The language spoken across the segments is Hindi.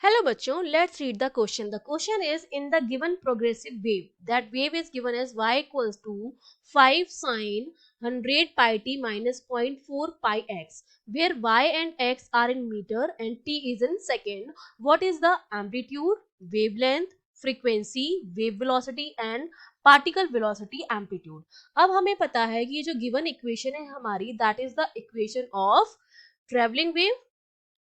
Hello bachcho, let's read the question. The question is, in the given progressive wave, that wave is given as y equals to 5 sine 100 pi t minus 0.4 pi x, where y and x are in meter and t is in second. What is the amplitude, wavelength, frequency, wave velocity and particle velocity amplitude? अब हमें पता है कि ये जो given equation है हमारी, that is the equation of traveling wave.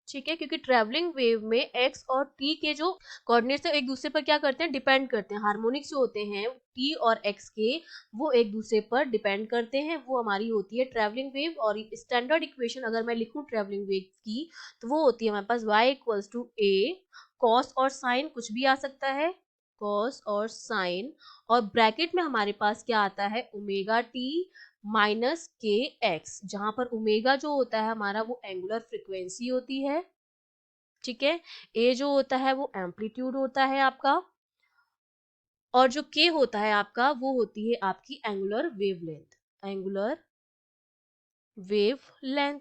ठीक है, क्योंकि ट्रैवलिंग वेव में एक्स और टी के जो कोऑर्डिनेट्स है एक दूसरे पर क्या करते हैं, डिपेंड करते हैं. हार्मोनिक्स जो होते हैं टी और एक्स के, वो एक दूसरे पर डिपेंड करते हैं. वो हमारी होती है ट्रैवलिंग वेव. और स्टैंडर्ड इक्वेशन अगर मैं लिखूं ट्रैवलिंग वेव की, तो वो होती है हमारे पास y equals to a cos और साइन, कुछ भी आ सकता है, कॉस और साइन, और ब्रैकेट में हमारे पास क्या आता है, ओमेगा टी माइनस के एक्स, जहां पर ओमेगा जो होता है हमारा वो एंगुलर फ्रीक्वेंसी होती है. ठीक है, ए जो होता है वो एम्पलीट्यूड होता है आपका, और जो के होता है आपका वो होती है आपकी एंगुलर वेवलेंथ, एंगुलर वेवलेंथ.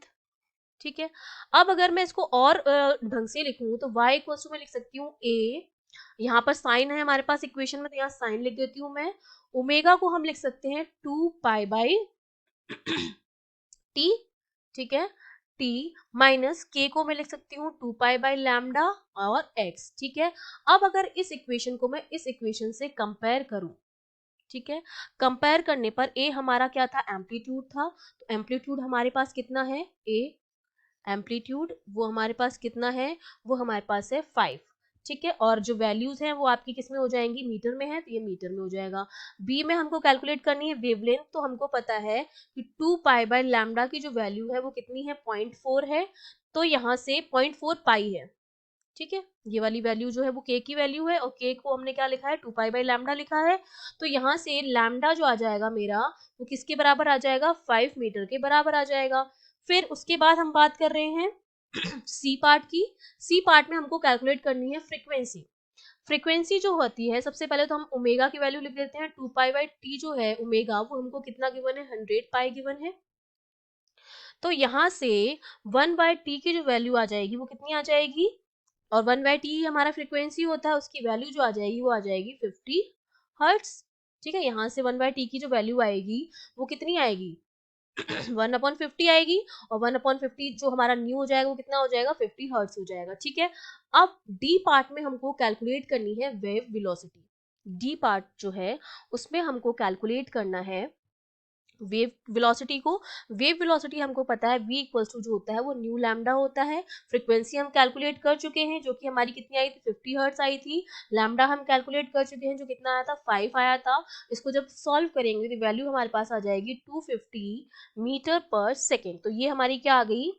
ठीक है, अब अगर मैं इसको और ढंग से लिखूं तो y इक्वल टू मैं लिख सकती हूँ a, यहाँ पर साइन है हमारे पास इक्वेशन में, तो यहाँ साइन लिख देती हूँ मैं. ओमेगा को हम लिख सकते हैं 2 पाई बाई टी. ठीक है, टी माइनस के को मैं लिख सकती हूँ 2 पाई बाई लैम्डा और एक्स. ठीक है, अब अगर इस इक्वेशन को मैं इस इक्वेशन से कंपेयर करूं, ठीक है, कंपेयर करने पर ए हमारा क्या था, एम्पलीट्यूड था. तो एम्पलीट्यूड हमारे पास कितना है, ए एम्पलीट्यूड वो हमारे पास कितना है, वो हमारे पास है 5. ठीक है, और जो वैल्यूज हैं वो आपकी किस में हो जाएंगी, मीटर में है, तो ये मीटर में हो जाएगा. बी में हमको कैलकुलेट करनी है वेवलेंथ, तो हमको पता है कि 2 पाई बाय लैम्डा की जो वैल्यू है वो कितनी है, 0.4 है. तो यहाँ से 0.4 पाई है. ठीक है, ये वाली वैल्यू जो है वो के की वैल्यू है, और के को हमने क्या लिखा है, 2 पाई बाय लैम्डा लिखा है. तो यहाँ से लैम्डा जो आ जाएगा मेरा, वो किसके बराबर आ जाएगा, 5 मीटर के बराबर आ जाएगा. फिर उसके बाद हम बात कर रहे हैं सी पार्ट की. सी पार्ट में हमको कैलकुलेट करनी है फ्रीक्वेंसी. फ्रीक्वेंसी जो होती है, सबसे पहले तो हम ओमेगा की वैल्यू लिख देते हैं. 2 पाई बाई टी जो है ओमेगा, वो हमको कितना गिवन है, 100 पाई गिवन है. तो यहाँ से 1 बाय टी की जो वैल्यू आ जाएगी वो कितनी आ जाएगी, और 1 बाय टी हमारा फ्रीक्वेंसी होता है, उसकी वैल्यू जो आ जाएगी वो आ जाएगी 50 हर्ट्स. ठीक है, यहाँ से 1 बाय टी की जो वैल्यू आएगी वो कितनी आएगी 1/50 आएगी, और 1/50 जो हमारा न्यू हो जाएगा वो कितना हो जाएगा, 50 हर्ट्स हो जाएगा. ठीक है, अब डी पार्ट में हमको कैलकुलेट करनी है वेव वेलोसिटी. डी पार्ट जो है उसमें हमको कैलकुलेट करना है वेव वेलोसिटी को. वेव वेलोसिटी हमको पता है v इक्वल्स टू जो होता है वो न्यू लैम्डा होता है. फ्रीक्वेंसी हम कैलकुलेट कर चुके हैं, जो कि हमारी कितनी आई थी, 50 हर्ट्स आई थी. लैम्डा हम कैलकुलेट कर चुके हैं, जो कितना आया था, 5 आया था. इसको जब सॉल्व करेंगे तो वैल्यू हमारे पास आ जाएगी 250 मीटर पर सेकेंड. तो ये हमारी क्या आ गई,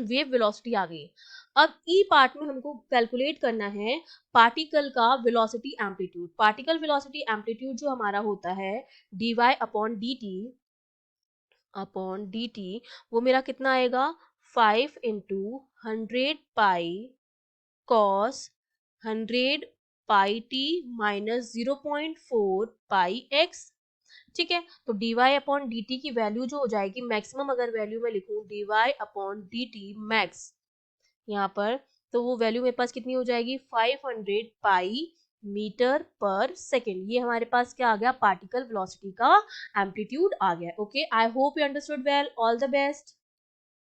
वेव वेलोसिटी आ गई. अब ई पार्ट में हमको कैलकुलेट करना है पार्टिकल का velocity amplitude. Particle velocity amplitude जो हमारा होता है dy अपॉन डी टी, वो मेरा कितना आएगा, 5 into 100 pi cos 100 pi T minus 0.4 पाई एक्स. ठीक है, तो dy अपॉन डी टी की वैल्यू जो हो जाएगी, मैक्सिमम अगर वैल्यू मैं लिखूं dy upon D T max यहाँ पर, तो वो वैल्यू मेरे पास कितनी हो जाएगी, 500 पाई मीटर पर सेकेंड. ये हमारे पास क्या आ गया, पार्टिकल वेलोसिटी का एम्पलीट्यूड आ गया. Okay, I hope you understood well. All the best.